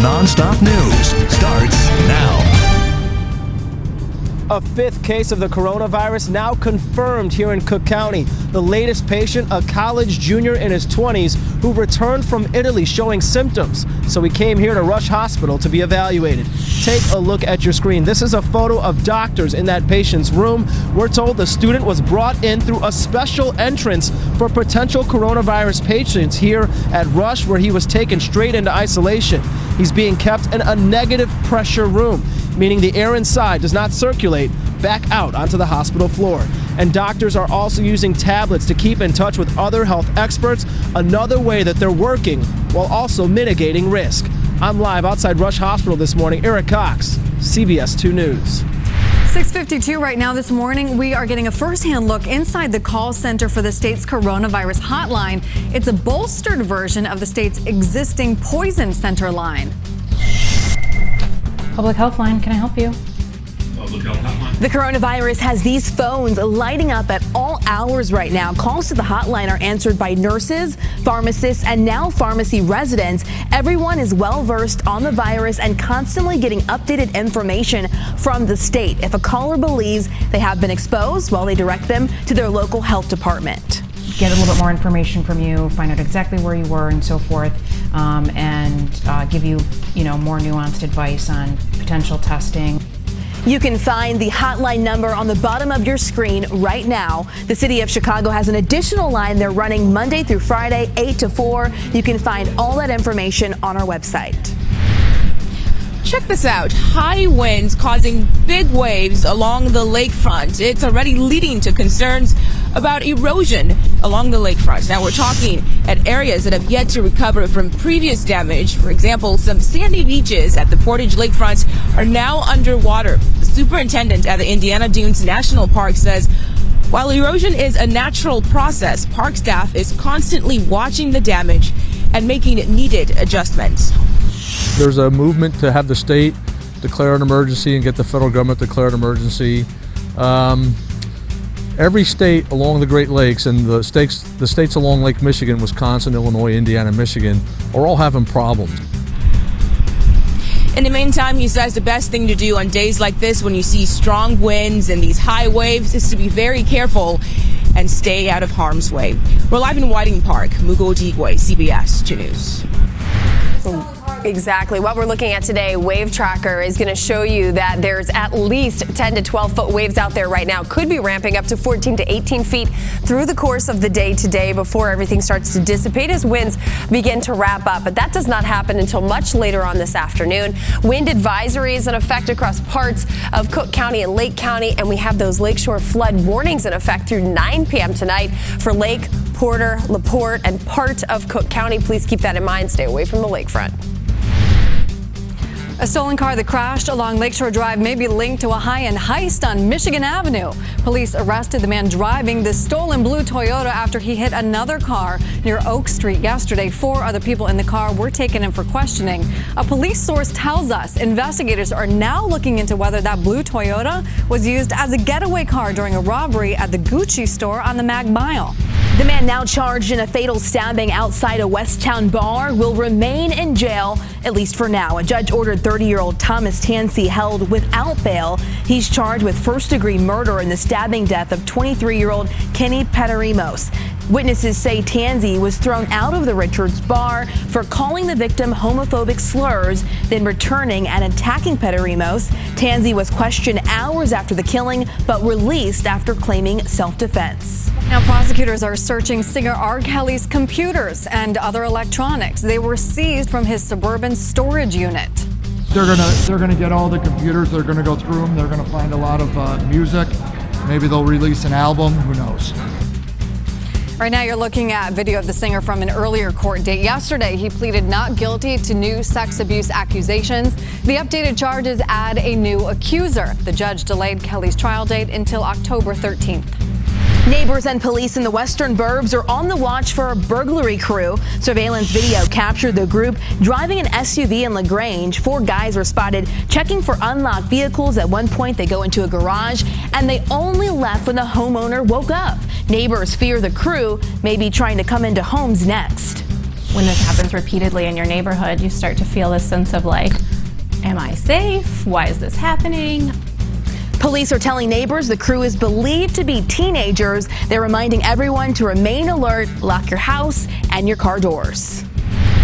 NonStop News starts now. A fifth case of the coronavirus now confirmed here in Cook County. The latest patient, a college junior in his 20s who returned from Italy showing symptoms. So he came here to Rush Hospital to be evaluated. Take a look at your screen. This is a photo of doctors in that patient's room. We're told the student was brought in through a special entrance for potential coronavirus patients here at Rush, where he was taken straight into isolation. He's being kept in a negative pressure room, meaning the air inside does not circulate back out onto the hospital floor. And doctors are also using tablets to keep in touch with other health experts, another way that they're working while also mitigating risk. I'm live outside Rush Hospital this morning. Eric Cox, CBS 2 News. 6:52 right now this morning. We are getting a firsthand look inside the call center for the state's coronavirus hotline. It's a bolstered version of the state's existing poison center line. Public Health Line, can I help you? Public Health Hotline. The coronavirus has these phones lighting up at all hours right now. Calls to the hotline are answered by nurses, pharmacists, and now pharmacy residents. Everyone is well versed on the virus and constantly getting updated information from the state. If a caller believes they have been exposed, well, they direct them to their local health department. Get a little bit more information from you, find out exactly where you were and so forth, and give you, more nuanced advice on potential testing. You can find the hotline number on the bottom of your screen right now. The city of Chicago has an additional line they're running Monday through Friday, 8 to 4. You can find all that information on our website. Check this out. High winds causing big waves along the lakefront. It's already leading to concerns about erosion along the lakefront. Now we're talking at areas that have yet to recover from previous damage. For example, some sandy beaches at the Portage Lakefront are now underwater. The superintendent at the Indiana Dunes National Park says while erosion is a natural process, park staff is constantly watching the damage and making needed adjustments. There's a movement to have the state declare an emergency and get the federal government to declare an emergency. Every state along the Great Lakes and the states along Lake Michigan, Wisconsin, Illinois, Indiana, Michigan are all having problems. In the meantime, he says the best thing to do on days like this when you see strong winds and these high waves is to be very careful and stay out of harm's way. We're live in Whiting Park. Mugo, Odigwe, CBS 2 News. Exactly. What we're looking at today, Wave Tracker, is going to show you that there's at least 10 to 12 foot waves out there right now. Could be ramping up to 14 to 18 feet through the course of the day today before everything starts to dissipate as winds begin to wrap up. But that does not happen until much later on this afternoon. Wind advisories in effect across parts of Cook County and Lake County, and we have those lakeshore flood warnings in effect through 9 p.m. tonight for Lake, Porter, LaPorte, and part of Cook County. Please keep that in mind. Stay away from the lakefront. A stolen car that crashed along Lakeshore Drive may be linked to a high-end heist on Michigan Avenue. Police arrested the man driving the stolen blue Toyota after he hit another car near Oak Street yesterday. 4 other people in the car were taken in for questioning. A police source tells us investigators are now looking into whether that blue Toyota was used as a getaway car during a robbery at the Gucci store on the Mag Mile. The man now charged in a fatal stabbing outside a Westtown bar will remain in jail, at least for now. A judge ordered 30-year-old Thomas Tansey held without bail. He's charged with first-degree murder in the stabbing death of 23-year-old Kenny Pederimos. Witnesses say Tansey was thrown out of the Richards bar for calling the victim homophobic slurs, then returning and attacking Pederimos. Tansey was questioned hours after the killing, but released after claiming self-defense. Now, prosecutors are searching singer R. Kelly's computers and other electronics. They were seized from his suburban storage unit. They're gonna get all the computers. They're gonna go through them. They're gonna find a lot of music. Maybe they'll release an album. Who knows? Right now, you're looking at video of the singer from an earlier court date. Yesterday, he pleaded not guilty to new sex abuse accusations. The updated charges add a new accuser. The judge delayed Kelly's trial date until October 13th. Neighbors and police in the western burbs are on the watch for a burglary crew. Surveillance video captured the group driving an SUV in LaGrange. 4 guys were spotted checking for unlocked vehicles. At one point, they go into a garage, and they only left when the homeowner woke up. Neighbors fear the crew may be trying to come into homes next. When this happens repeatedly in your neighborhood, you start to feel this sense of like, am I safe? Why is this happening? Police are telling neighbors the crew is believed to be teenagers. They're reminding everyone to remain alert, lock your house and your car doors.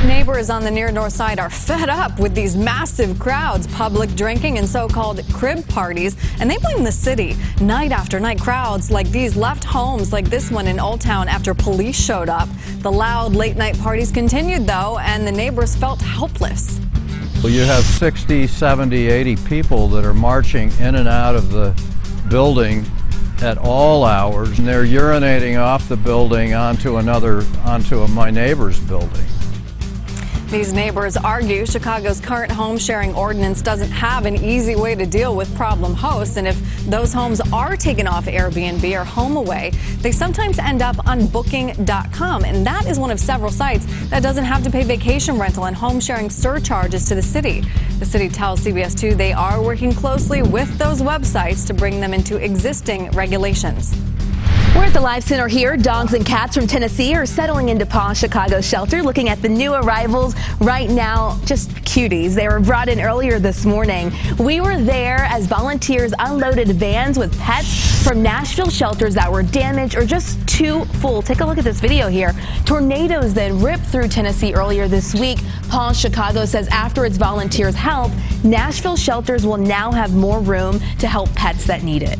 Neighbors on the near north side are fed up with these massive crowds, public drinking and so-called crib parties, and they blame the city. Night after night, crowds like these left homes like this one in Old Town after police showed up. The loud late-night parties continued, though, and the neighbors felt helpless. Well, you have 60, 70, 80 people that are marching in and out of the building at all hours, and they're urinating off the building onto my neighbor's building. These neighbors argue Chicago's current home sharing ordinance doesn't have an easy way to deal with problem hosts, and if those homes are taken off Airbnb or HomeAway, they sometimes end up on Booking.com, and that is one of several sites that doesn't have to pay vacation rental and home sharing surcharges to the city. The city tells CBS 2 they are working closely with those websites to bring them into existing regulations. We're at the Live Center here. Dogs and cats from Tennessee are settling into Paws Chicago shelter, looking at the new arrivals right now. Just cuties. They were brought in earlier this morning. We were there as volunteers unloaded vans with pets from Nashville shelters that were damaged or just too full. Take a look at this video here. Tornadoes then ripped through Tennessee earlier this week. Paws Chicago says after its volunteers' help, Nashville shelters will now have more room to help pets that need it.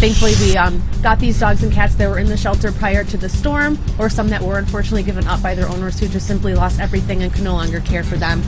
Thankfully, we got these dogs and cats that were in the shelter prior to the storm, or some that were unfortunately given up by their owners who just simply lost everything and could no longer care for them.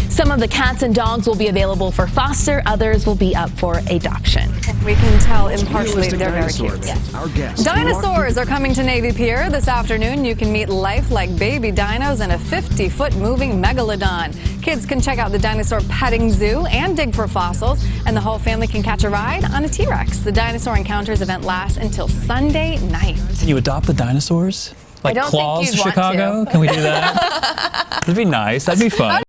Some of the cats and dogs will be available for foster, others will be up for adoption. We can tell impartially they're very cute. Yes. Our guest. Dinosaurs are coming to Navy Pier this afternoon. You can meet lifelike baby dinos and a 50-foot moving megalodon. Kids can check out the dinosaur petting zoo and dig for fossils, and the whole family can catch a ride on a T-Rex. The Dinosaur Encounters event lasts until Sunday night. Can you adopt the dinosaurs? Like I don't think Claws, you'd want Chicago? to. Can we do that? That'd be nice. That'd be fun.